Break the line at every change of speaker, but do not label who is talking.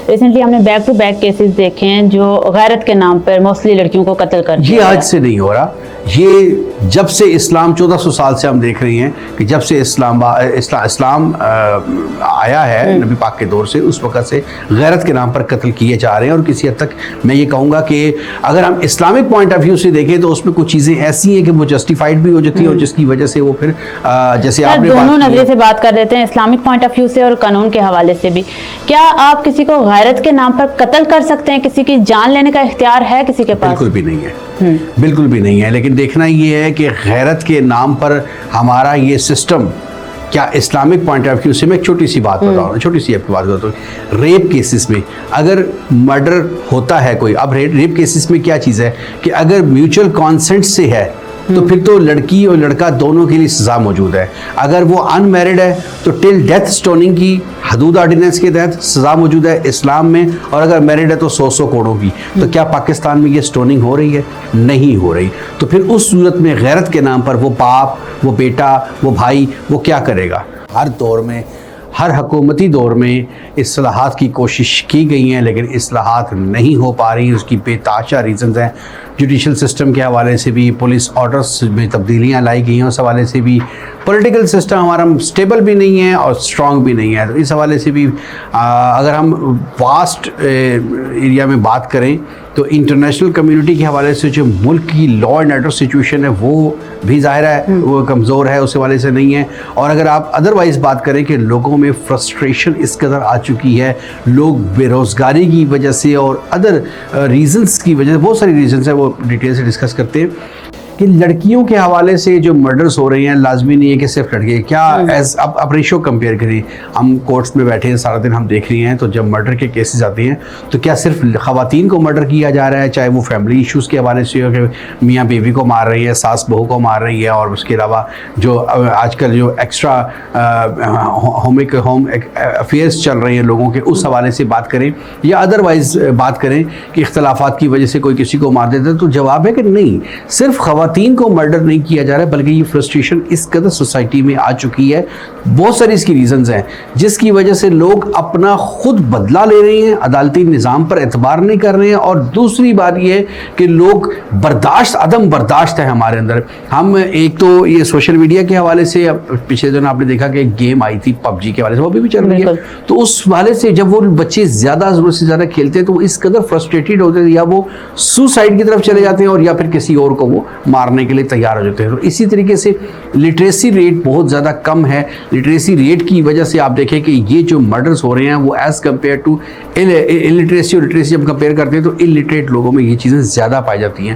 Recently ہم نے back to back cases دیکھے ہیں جو غیرت کے نام پر موسٹلی لڑکیوں کو قتل کر دیا.
یہ آج سے نہیں ہو رہا, یہ جب سے اسلام 1400 سال سے ہم دیکھ رہے ہیں کہ جب سے اسلام آیا ہے نبی پاک کے دور سے, اس وقت سے غیرت کے نام پر قتل کیے جا رہے ہیں. اور کسی حد تک میں یہ کہوں گا کہ اگر ہم اسلامک پوائنٹ آف ویو سے دیکھیں تو اس میں کچھ چیزیں ایسی ہیں کہ وہ جسٹیفائڈ بھی ہو جاتی ہیں, اور جس کی وجہ سے وہ پھر جیسے آپ نے
دونوں نظریے سے بات کر رہتے ہیں, اسلامک پوائنٹ آف ویو سے اور قانون کے حوالے سے بھی. کیا آپ کسی کو غیرت کے نام پر قتل کر سکتے ہیں؟ کسی کی جان لینے کا اختیار ہے کسی کے پاس؟
بالکل بھی نہیں ہے, بالکل بھی نہیں ہے. لیکن دیکھنا یہ ہے کہ غیرت کے نام پر ہمارا یہ سسٹم کیا اسلامک پوائنٹ آف ویو سے, میں ایک چھوٹی سی بات بتا رہا ہوں, چھوٹی سی آپ کی بات بتا ہوں. ریپ کیسز میں اگر مرڈر ہوتا ہے کوئی, اب ریپ کیسز میں کیا چیز ہے کہ اگر میوچل کانسنٹ سے ہے تو پھر تو لڑکی اور لڑکا دونوں کے لیے سزا موجود ہے. اگر وہ ان میرڈ ہے تو ٹل ڈیتھ سٹوننگ کی حدود آرڈیننس کے تحت سزا موجود ہے اسلام میں, اور اگر میرڈ ہے تو 100 کوڑوں کی. تو کیا پاکستان میں یہ سٹوننگ ہو رہی ہے؟ نہیں ہو رہی. تو پھر اس صورت میں غیرت کے نام پر وہ باپ, وہ بیٹا, وہ بھائی, وہ کیا کرے گا؟ ہر دور میں, ہر حکومتی دور میں اصلاحات کی کوشش کی گئی ہیں, لیکن اصلاحات نہیں ہو پا رہی. اس کی بے تحاشا ریزنز ہیں. جوڈیشل سسٹم کے حوالے سے بھی, پولیس آرڈرز میں تبدیلیاں لائی گئی ہیں, اس حوالے سے بھی پولیٹیکل سسٹم ہمارا اسٹیبل بھی نہیں ہے اور اسٹرانگ بھی نہیں ہے. تو اس حوالے سے بھی اگر ہم واسٹ ایریا میں بات کریں تو انٹرنیشنل کمیونٹی کے حوالے سے جو ملک کی لا اینڈ آرڈر سچویشن ہے وہ بھی ظاہر ہے وہ کمزور ہے, اس حوالے سے نہیں ہے. اور اگر آپ ادروائز بات کریں کہ لوگوں میں فرسٹریشن اس قدر آ چکی ہے, لوگ بے روزگاری کی وجہ سے اور ادر ریزنس کی وجہ سے, بہت ساری ریزنس ہیں, وہ ڈیٹیل سے ڈسکس کرتے ہیں کہ لڑکیوں کے حوالے سے جو مرڈرز ہو رہے ہیں, لازمی نہیں ہے کہ صرف لڑکے. کیا ایز اب ریشو کمپیئر کریں, ہم کورٹس میں بیٹھے ہیں سارا دن, ہم دیکھ رہے ہیں تو جب مرڈر کے کیسز آتے ہیں تو کیا صرف خواتین کو مرڈر کیا جا رہا ہے, چاہے وہ فیملی ایشوز کے حوالے سے ہو کہ میاں بیوی کو مار رہی ہے, ساس بہو کو مار رہی ہے, اور اس کے علاوہ جو آج کل جو ایکسٹرا ہوم افیئرس چل رہے ہیں لوگوں کے, اس حوالے سے بات کریں, یا ادروائز بات کریں کہ اختلافات کی وجہ سے کوئی کسی کو مار دیتا ہے, تو جواب ہے کہ نہیں, صرف خواتین کو مرڈر نہیں کیا جا رہا ہے, بلکہ یہ فرسٹریشن اس قدر سوسائٹی میں آ چکی ہے. بہت ساری اس کی ریزنز ہیں جس کی وجہ سے لوگ اپنا خود بدلہ لے رہے ہیں, عدالتی نظام پر اعتبار نہیں کر رہے ہیں. اور دوسری بات یہ ہے کہ لوگ عدم برداشت ہے ہمارے اندر. ہم ایک تو یہ سوشل میڈیا کے حوالے سے, پچھلے دن آپ نے دیکھا کہ ایک گیم آئی تھی PUBG کے حوالے سے, وہ بھی چل رہی ہے, تو اس حوالے سے جب وہ بچے زیادہ ضرورت سے زیادہ کھیلتے ہیں تو وہ اس قدر فرسٹریٹڈ ہوتے ہیں, یا وہ سوسائڈ کی طرف چلے جاتے ہیں, اور یا پھر کسی اور کو وہ مارنے کے لیے تیار ہو جاتے ہیں. تو اسی طریقے سے لٹریسی ریٹ بہت زیادہ کم ہے. لٹریسی ریٹ کی وجہ سے آپ دیکھیں کہ یہ جو مرڈرز ہو رہے ہیں وہ ایز کمپیئر ٹو الٹریسی اور لٹریسی جب کمپیئر کرتے ہیں تو الٹریٹ لوگوں میں یہ چیزیں زیادہ پائی جاتی ہیں.